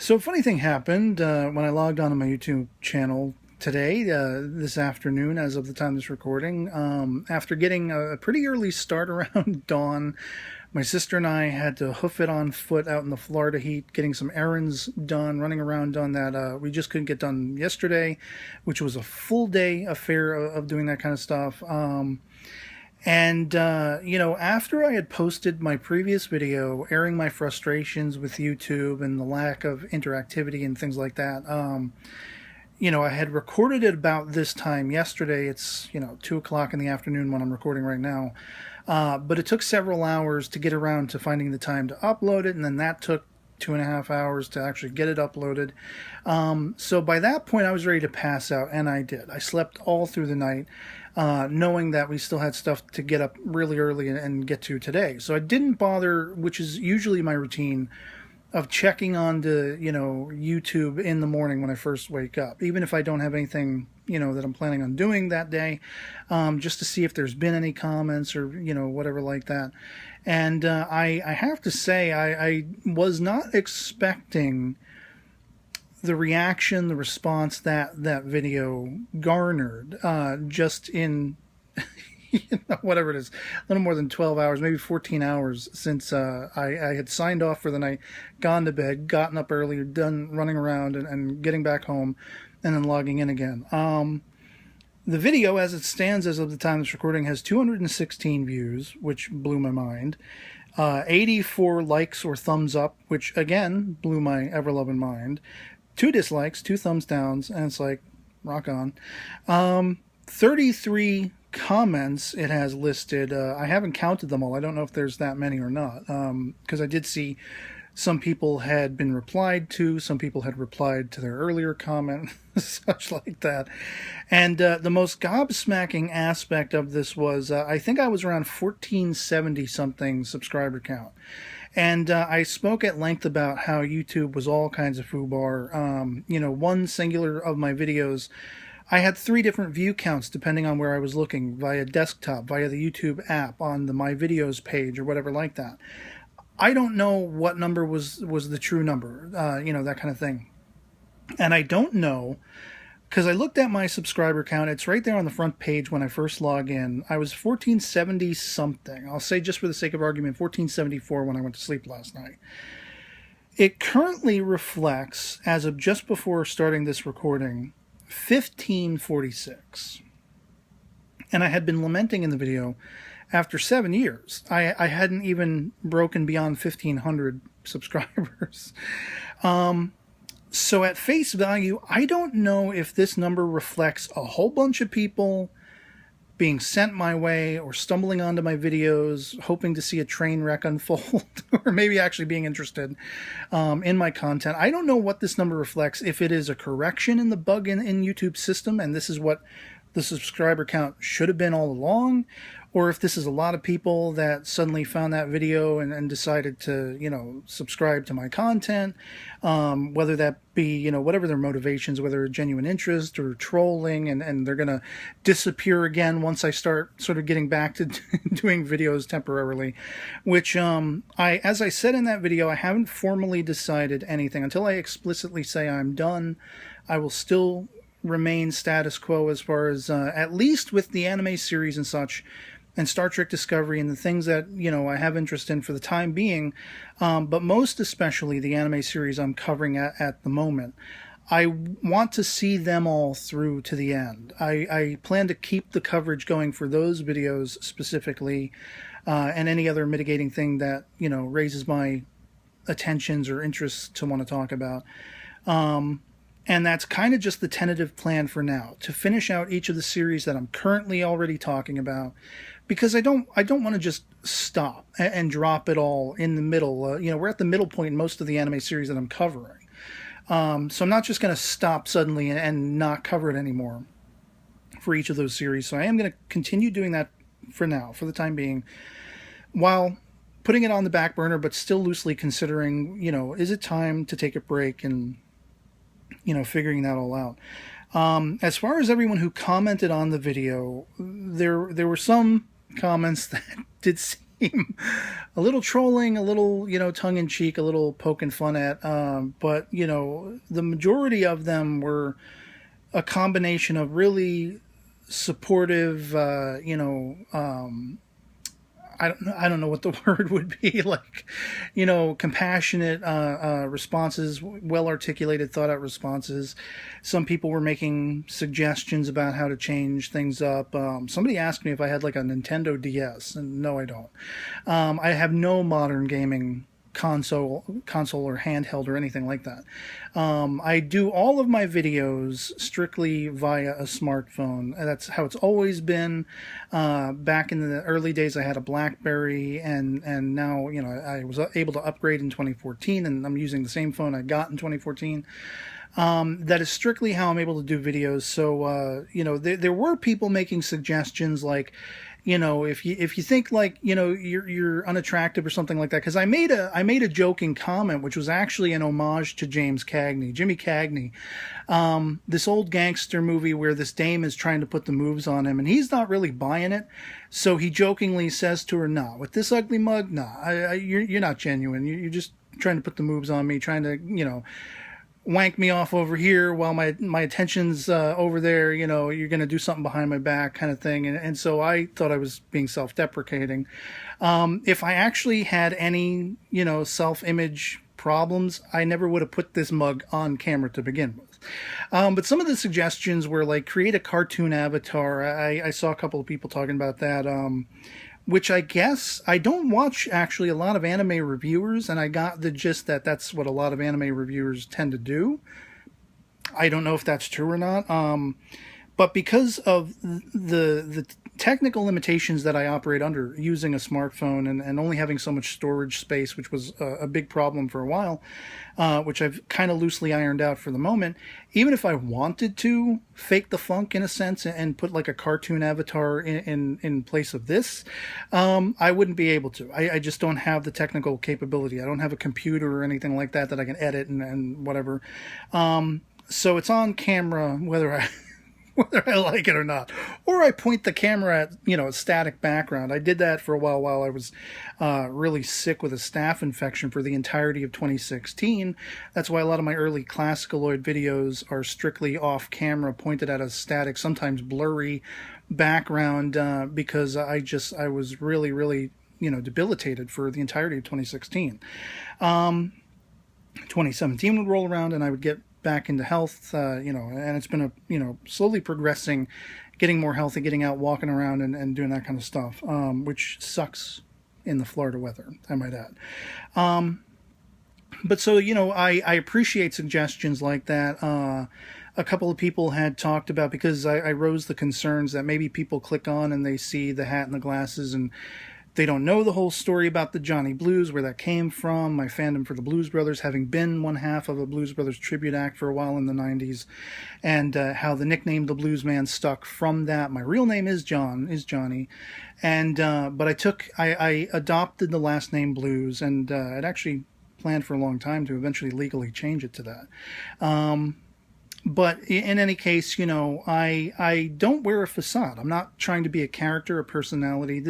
So, a funny thing happened when I logged onto my YouTube channel today, this afternoon, as of the time of this recording. After getting a pretty early start around dawn, my sister and I had to hoof it on foot out in the Florida heat, getting some errands done, running around on that we just couldn't get done yesterday, which was a full day affair of doing that kind of stuff. After I had posted my previous video airing my frustrations with YouTube and the lack of interactivity and things like that, I had recorded it about this time yesterday. It's, 2 o'clock in the afternoon when I'm recording right now. But it took several hours to get around to finding the time to upload it, and then that took 2.5 hours to actually get it uploaded. So by that point, I was ready to pass out, and I did. I slept all through the night, knowing that we still had stuff to get up really early and get to today. So I didn't bother, which is usually my routine, of checking on to, YouTube in the morning when I first wake up, even if I don't have anything, that I'm planning on doing that day, just to see if there's been any comments or, whatever like that. And I have to say, I was not expecting the reaction, the response that video garnered, just in whatever it is, a little more than 12 hours, maybe 14 hours since I had signed off for the night, gone to bed, gotten up early, done running around and getting back home, and then logging in again. The video, as it stands as of the time of this recording, has 216 views, which blew my mind. 84 likes or thumbs up, which again blew my ever-loving mind. 2 dislikes, 2 thumbs downs, and it's like, rock on. 33 comments it has listed. I haven't counted them all. I don't know if there's that many or not, because I did see some people had been replied to, some people had replied to their earlier comment, such like that. And the most gobsmacking aspect of this was, I think I was around 1470 something subscriber count. And I spoke at length about how YouTube was all kinds of foobar. One singular of my videos, I had 3 different view counts depending on where I was looking, via desktop, via the YouTube app, on the My Videos page, or whatever like that. I don't know what number was the true number, that kind of thing. And I don't know, because I looked at my subscriber count. It's right there on the front page when I first log in. I was 1470 something. I'll say, just for the sake of argument, 1474 when I went to sleep last night. It currently reflects, as of just before starting this recording, 1546. And I had been lamenting in the video, after 7 years, I hadn't even broken beyond 1,500 subscribers. So at face value, I don't know if this number reflects a whole bunch of people being sent my way or stumbling onto my videos, hoping to see a train wreck unfold, or maybe actually being interested in my content. I don't know what this number reflects, if it is a correction in the bug in YouTube's system, and this is what the subscriber count should have been all along, or if this is a lot of people that suddenly found that video and decided to, subscribe to my content, whether that be, whatever their motivations, whether genuine interest or trolling, and they're going to disappear again once I start sort of getting back to doing videos temporarily, which, as I said in that video, I haven't formally decided anything. Until I explicitly say I'm done, I will still remain status quo as far as, at least with the anime series and such, and Star Trek Discovery and the things that, I have interest in for the time being, but most especially the anime series I'm covering at the moment. I want to see them all through to the end. I plan to keep the coverage going for those videos specifically, and any other mitigating thing that, raises my attentions or interests to want to talk about. And that's kind of just the tentative plan for now, to finish out each of the series that I'm currently already talking about, because I don't want to just stop and drop it all in the middle. We're at the middle point in most of the anime series that I'm covering. So I'm not just going to stop suddenly and not cover it anymore for each of those series. So I am going to continue doing that for now, for the time being, while putting it on the back burner, but still loosely considering, is it time to take a break and, figuring that all out. As far as everyone who commented on the video, there were some comments that did seem time. A little trolling, a little, tongue-in-cheek, a little poking fun at. But, the majority of them were a combination of really supportive, I don't know what the word would be, like, compassionate responses, well articulated, thought out responses. Some people were making suggestions about how to change things up. Somebody asked me if I had like a Nintendo DS, and no, I don't. I have no modern gaming console or handheld or anything like that. I do all of my videos strictly via a smartphone. That's how it's always been. Back in the early days, I had a BlackBerry, and now, I was able to upgrade in 2014, and I'm using the same phone I got in 2014. That is strictly how I'm able to do videos. So, there were people making suggestions like, if you think like, you're unattractive or something like that, because I made a joking comment, which was actually an homage to Jimmy Cagney, this old gangster movie where this dame is trying to put the moves on him, and he's not really buying it. So he jokingly says to her, "Nah, with this ugly mug, nah, you're not genuine. You're just trying to put the moves on me, trying to, wank me off over here while my attention's over there, you're going to do something behind my back," kind of thing. And so I thought I was being self-deprecating. If I actually had any, self-image problems, I never would have put this mug on camera to begin with. But some of the suggestions were like, create a cartoon avatar. I saw a couple of people talking about that. Which I guess, I don't watch actually a lot of anime reviewers, and I got the gist that that's what a lot of anime reviewers tend to do. I don't know if that's true or not. But because of the technical limitations that I operate under using a smartphone and only having so much storage space, which was a big problem for a while, which I've kind of loosely ironed out for the moment, even if I wanted to fake the funk in a sense and put like a cartoon avatar in place of this, I wouldn't be able to. I just don't have the technical capability. I don't have a computer or anything like that I can edit and whatever. So it's on camera whether I like it or not. Or I point the camera at, a static background. I did that for a while I was really sick with a staph infection for the entirety of 2016. That's why a lot of my early Classicaloid videos are strictly off camera, pointed at a static, sometimes blurry background, because I was really, really, debilitated for the entirety of 2016. 2017 would roll around and I would get back into health, and it's been slowly progressing, getting more healthy, getting out, walking around and doing that kind of stuff, which sucks in the Florida weather, I might add. But so, I appreciate suggestions like that. A couple of people had talked about, because I rose the concerns that maybe people click on and they see the hat and the glasses and they don't know the whole story about the Johnny Blues, where that came from, my fandom for the Blues Brothers, having been one half of a Blues Brothers tribute act for a while in the 90s, and how the nickname The Blues Man stuck from that. My real name is Johnny, and but I adopted the last name Blues, and I'd actually planned for a long time to eventually legally change it to that. But in any case, I don't wear a facade. I'm not trying to be a character, a personality.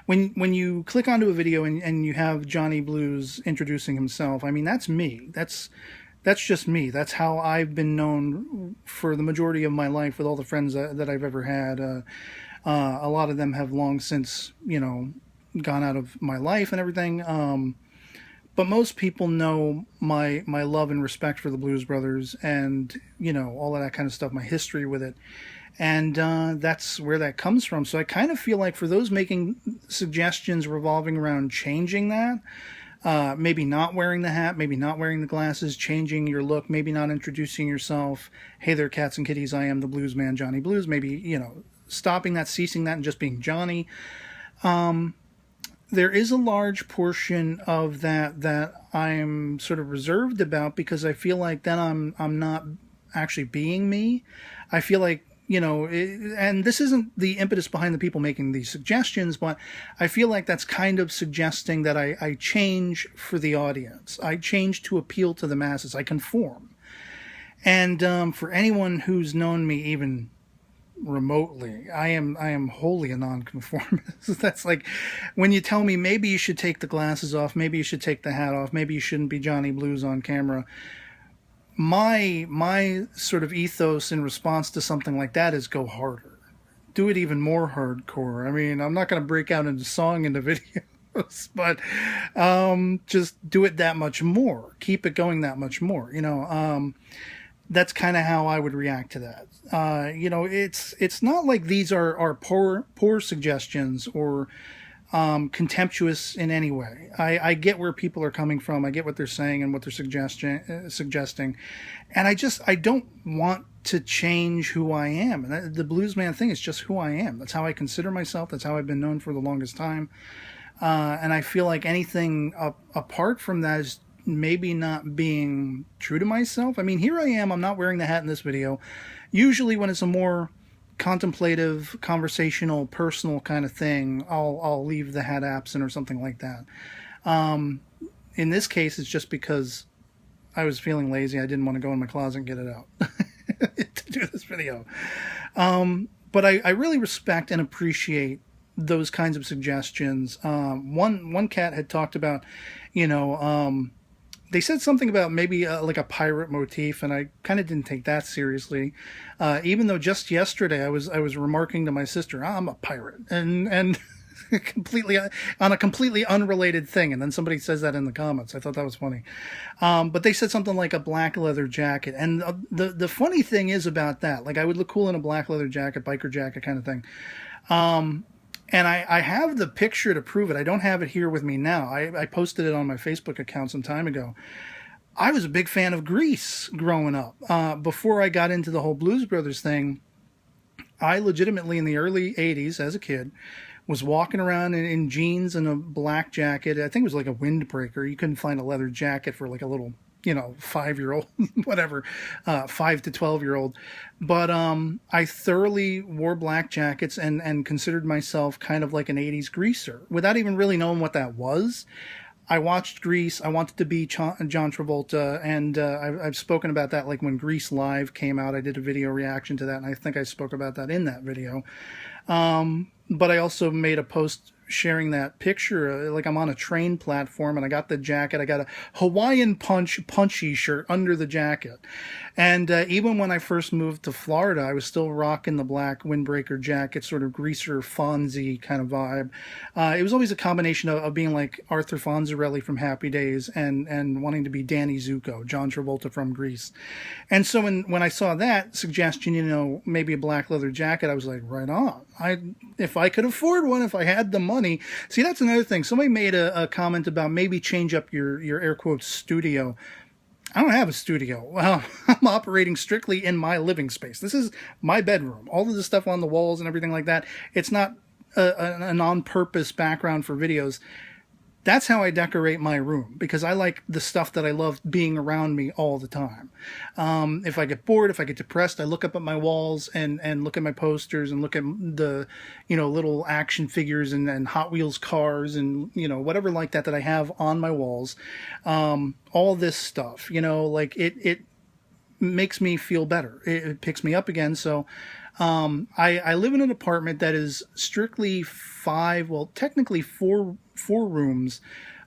When you click onto a video and you have Johnny Blues introducing himself, I mean, that's me. That's just me. That's how I've been known for the majority of my life with all the friends that I've ever had. A lot of them have long since, gone out of my life and everything. But most people know my love and respect for the Blues Brothers and, all of that kind of stuff, my history with it. And that's where that comes from. So I kind of feel like for those making suggestions revolving around changing that, maybe not wearing the hat, maybe not wearing the glasses, changing your look, maybe not introducing yourself, hey there, cats and kitties, I am the Blues Man, Johnny Blues, maybe, stopping that, ceasing that, and just being Johnny. There is a large portion of that I'm sort of reserved about, because I feel like then I'm not actually being me. I feel like, and this isn't the impetus behind the people making these suggestions, but I feel like that's kind of suggesting that I change for the audience. I change to appeal to the masses. I conform. And for anyone who's known me even remotely. I am wholly a nonconformist. That's like when you tell me maybe you should take the glasses off, maybe you should take the hat off, maybe you shouldn't be Johnny Blues on camera. My sort of ethos in response to something like that is go harder. Do it even more hardcore. I mean, I'm not going to break out into song in the videos, but just do it that much more. Keep it going that much more. That's kind of how I would react to that. It's not like these are poor suggestions or contemptuous in any way. I get where people are coming from. I get what they're saying and what they're suggesting, and I don't want to change who I am. And the bluesman thing is just who I am. That's how I consider myself. That's how I've been known for the longest time. And I feel like anything apart from that is maybe not being true to myself. I mean, here I am. I'm not wearing the hat in this video. Usually when it's a more contemplative, conversational, personal kind of thing, I'll leave the hat absent or something like that. In this case, it's just because I was feeling lazy. I didn't want to go in my closet and get it out to do this video. But I really respect and appreciate those kinds of suggestions. One cat had talked about, they said something about maybe like a pirate motif, and I kind of didn't take that seriously. Even though just yesterday I was remarking to my sister, I'm a pirate, and completely on a completely unrelated thing, and then somebody says that in the comments. I thought that was funny. But they said something like a black leather jacket, and the funny thing is about that, like I would look cool in a black leather jacket, biker jacket kind of thing. And I have the picture to prove it. I don't have it here with me now. I posted it on my Facebook account some time ago. I was a big fan of Grease growing up. Before I got into the whole Blues Brothers thing, I legitimately in the early 80s as a kid was walking around in jeans and a black jacket. I think it was like a windbreaker. You couldn't find a leather jacket for like a little 5-year-old, whatever, 5 to 12-year-old. But I thoroughly wore black jackets and considered myself kind of like an 80s greaser without even really knowing what that was. I watched Grease. I wanted to be John Travolta, and I've spoken about that. Like when Grease Live came out, I did a video reaction to that, and I think I spoke about that in that video. But I also made a post sharing that picture, like I'm on a train platform and I got the jacket. I got a Hawaiian punchy shirt under the jacket. And even when I first moved to Florida, I was still rocking the black windbreaker jacket, sort of greaser Fonzie kind of vibe. It was always a combination of being like Arthur Fonzarelli from Happy Days and wanting to be Danny Zuko, John Travolta from Grease. And so when I saw that suggestion, maybe a black leather jacket, I was like, right on. If I could afford one, if I had the money. See, that's another thing. Somebody made a comment about maybe change up your air quotes studio. I don't have a studio. Well, I'm operating strictly in my living space. This is my bedroom. All of the stuff on the walls and everything like that, it's not an on-purpose background for videos. That's how I decorate my room, because I like the stuff that I love being around me all the time. If I get bored, if I get depressed, I look up at my walls and look at my posters and look at the, little action figures and Hot Wheels cars and, whatever like that I have on my walls. All this stuff, like it makes me feel better. It picks me up again. So I live in an apartment that is strictly technically four rooms.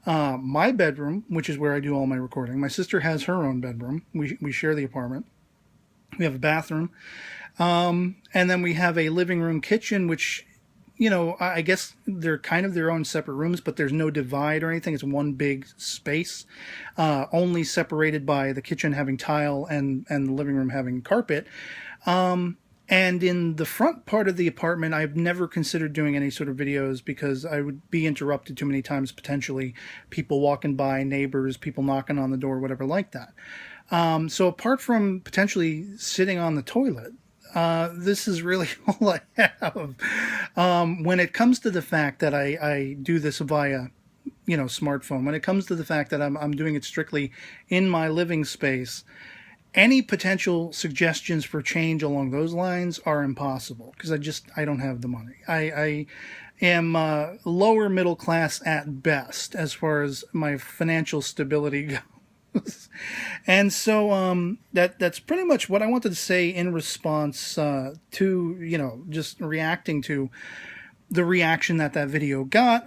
My bedroom, which is where I do all my recording. My sister has her own bedroom. We share the apartment. We have a bathroom. And then we have a living room kitchen, which, I guess they're kind of their own separate rooms, but there's no divide or anything. It's one big space, only separated by the kitchen having tile and the living room having carpet. And in the front part of the apartment, I've never considered doing any sort of videos because I would be interrupted too many times, potentially people walking by, neighbors, people knocking on the door, whatever like that. So apart from potentially sitting on the toilet, this is really all I have. When it comes to the fact that I do this via, smartphone, when it comes to the fact that I'm doing it strictly in my living space, any potential suggestions for change along those lines are impossible because I don't have the money. I am lower middle class at best as far as my financial stability goes. And so that's pretty much what I wanted to say in response to, you know, just reacting to the reaction that video got.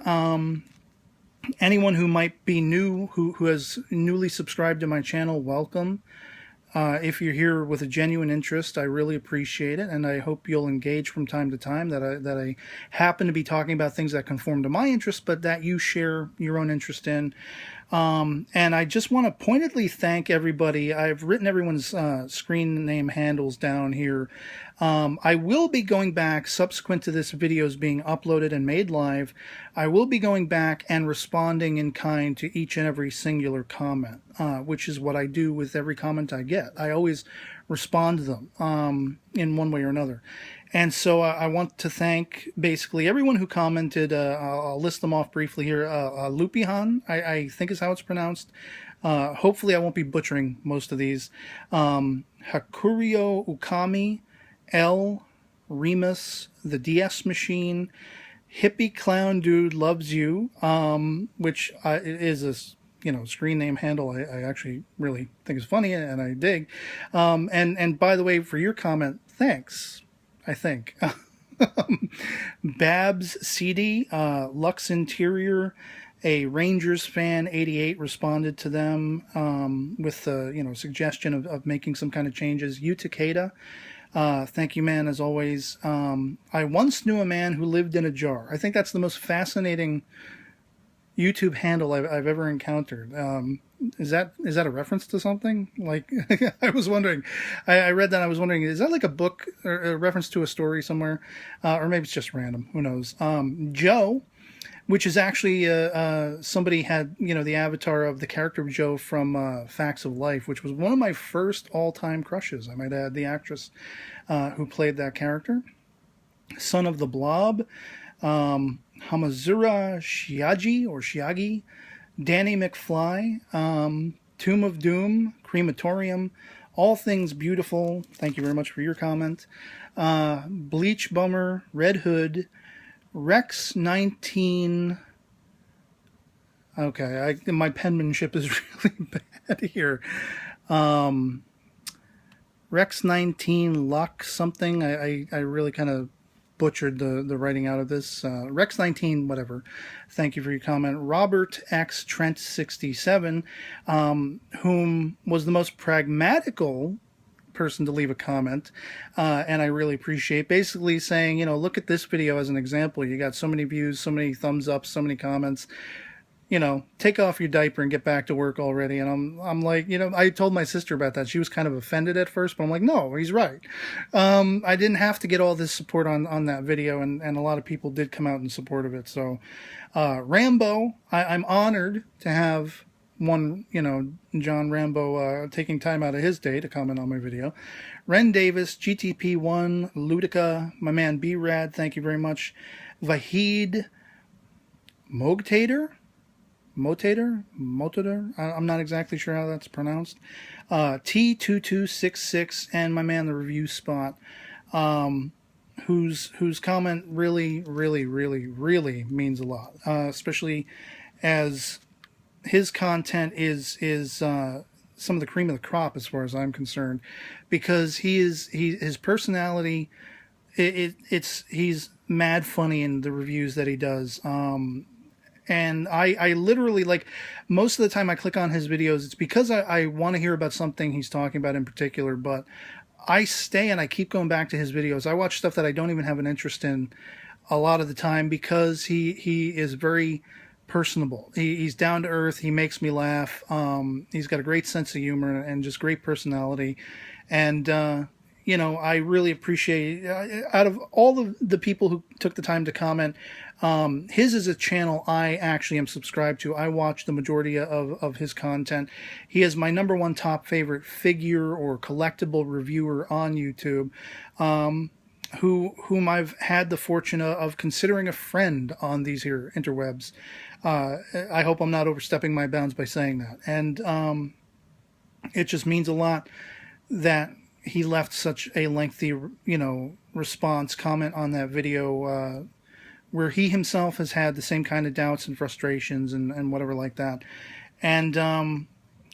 Anyone who might be new, who has newly subscribed to my channel, welcome. If you're here with a genuine interest, I really appreciate it, and I hope you'll engage from time to time. That I happen to be talking about things that conform to my interests, but that you share your own interest in. And I just want to pointedly thank everybody. I've written everyone's screen name handles down here. I will be going back subsequent to this videos being uploaded and made live. I will be going back and responding in kind to each and every singular comment, which is what I do with every comment I get. I always respond to them in one way or another. And so I want to thank basically everyone who commented. I'll list them off briefly here. Lupihan, I think is how it's pronounced. Hopefully I won't be butchering most of these. Hakurio Ukami, L, Remus, the DS Machine, Hippie Clown Dude Loves You, which is a screen name handle I actually really think is funny and I dig. And by the way, for your comment, thanks. I think. Babs CD, Lux Interior, a Rangers fan 88 responded to them with the suggestion of making some kind of changes. Utakeda, thank you, man, as always. I once knew a man who lived in a jar. I think that's the most fascinating YouTube handle I've ever encountered. Is that a reference to something? Like, I was wondering. I read that. I was wondering, is that like a book or a reference to a story somewhere, or maybe it's just random? Who knows? Joe, which is actually somebody had the avatar of the character of Joe from Facts of Life, which was one of my first all-time crushes. I might add, the actress who played that character. Son of the Blob. Hamazura Shiagi, Danny McFly, Tomb of Doom, Crematorium, All Things Beautiful, thank you very much for your comment, Bleach Bummer, Red Hood, Rex 19, okay, my penmanship is really bad here, Rex 19, Luck something, I really kind of butchered the writing out of this. Rex 19, whatever. Thank you for your comment. Robert X Trent 67, whom was the most pragmatical person to leave a comment, and I really appreciate basically saying, look at this video as an example. You got so many views, so many thumbs up, so many comments. Take off your diaper and get back to work already. And I'm like, I told my sister about that. She was kind of offended at first, but I'm like, no, he's right. I didn't have to get all this support on that video, and a lot of people did come out in support of it. So, Rambo, I'm honored to have one, John Rambo, taking time out of his day to comment on my video. Ren Davis, GTP1, Ludica, my man B-Rad, thank you very much. Vahid, Mogtater, I'm not exactly sure how that's pronounced. T2266, and my man, the Review Spot, whose comment really means a lot, especially as his content is some of the cream of the crop as far as I'm concerned, because his personality, he's mad funny in the reviews that he does. And I literally, like, most of the time I click on his videos, it's because I want to hear about something he's talking about in particular, but I stay and I keep going back to his videos. I watch stuff that I don't even have an interest in a lot of the time, because he is very personable. He's down to earth. He makes me laugh. He's got a great sense of humor and just great personality. And, I really appreciate, out of all of the people who took the time to comment, his is a channel I actually am subscribed to. I watch the majority of his content. He is my #1 top favorite figure or collectible reviewer on YouTube, whom I've had the fortune of considering a friend on these here interwebs. I hope I'm not overstepping my bounds by saying that. And it just means a lot that he left such a lengthy, response comment on that video, where he himself has had the same kind of doubts and frustrations and whatever like that. And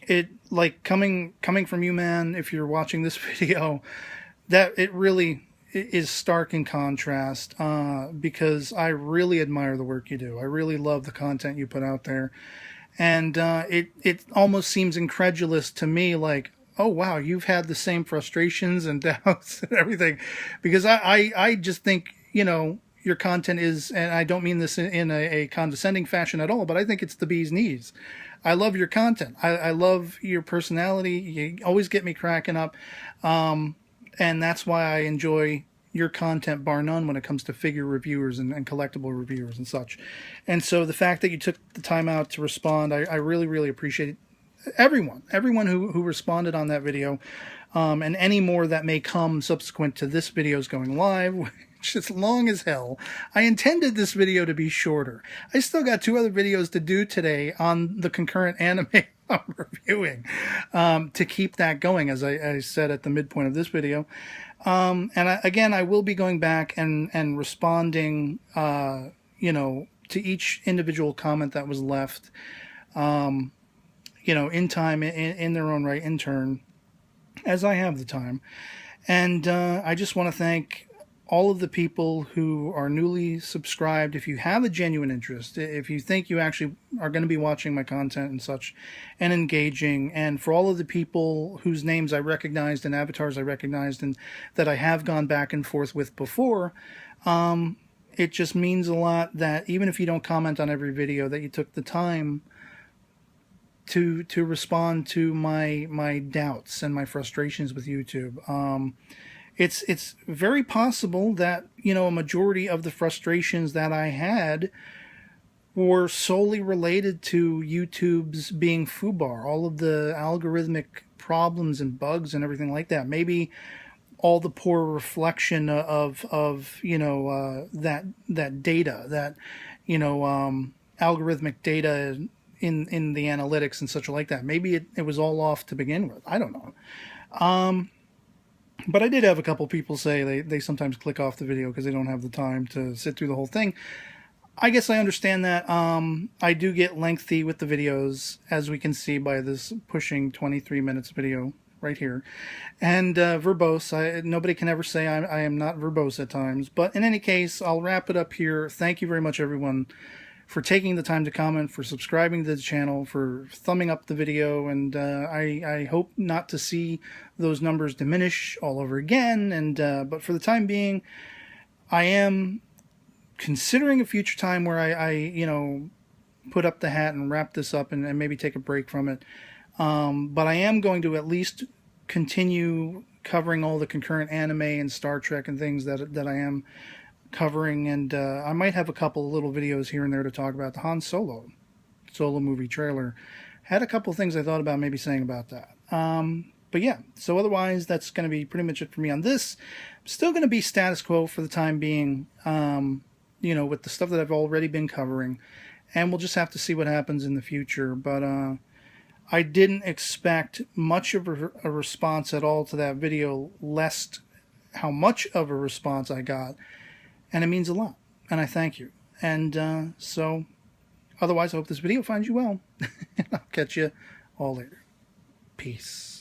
it, like, coming from you, man, if you're watching this video, that it really is stark in contrast, because I really admire the work you do. I really love the content you put out there. And it almost seems incredulous to me, like, oh wow, you've had the same frustrations and doubts and everything, because I just think, your content is, and I don't mean this in a condescending fashion at all, but I think it's the bee's knees. I love your content. I love your personality. You always get me cracking up, and that's why I enjoy your content, bar none, when it comes to figure reviewers and collectible reviewers and such. And so the fact that you took the time out to respond, I really, really appreciate it. Everyone who responded on that video, and any more that may come subsequent to this video's going live, which is long as hell. I intended this video to be shorter. I still got 2 other videos to do today on the concurrent anime I'm reviewing, to keep that going, as I said at the midpoint of this video. And again, I will be going back and responding, to each individual comment that was left, in time, in their own right, in turn, as I have the time. And I just want to thank all of the people who are newly subscribed. If you have a genuine interest, if you think you actually are going to be watching my content and such and engaging, and for all of the people whose names I recognized and avatars I recognized and that I have gone back and forth with before, it just means a lot that even if you don't comment on every video, that you took the time to respond to my doubts and my frustrations with YouTube. It's very possible that, a majority of the frustrations that I had were solely related to YouTube's being foobar, all of the algorithmic problems and bugs and everything like that. Maybe all the poor reflection of that data, that, algorithmic data in the analytics and such like that. Maybe it was all off to begin with. I don't know. But I did have a couple people say they sometimes click off the video because they don't have the time to sit through the whole thing. I guess I understand that. I do get lengthy with the videos, as we can see by this pushing 23 minutes video right here. And verbose. Nobody can ever say I am not verbose at times. But in any case, I'll wrap it up here. Thank you very much, everyone, for taking the time to comment, for subscribing to the channel, for thumbing up the video, and I hope not to see those numbers diminish all over again. And but for the time being, I am considering a future time where I put up the hat and wrap this up and maybe take a break from it. But I am going to at least continue covering all the concurrent anime and Star Trek and things that I am covering, and I might have a couple of little videos here and there to talk about the Han Solo movie trailer. Had a couple of things I thought about maybe saying about that. But yeah, so otherwise that's going to be pretty much it for me on this. I'm still going to be status quo for the time being, with the stuff that I've already been covering, and we'll just have to see what happens in the future. But I didn't expect much of a response at all to that video, lest how much of a response I got. And it means a lot, and I thank you. And so, otherwise, I hope this video finds you well. I'll catch you all later. Peace.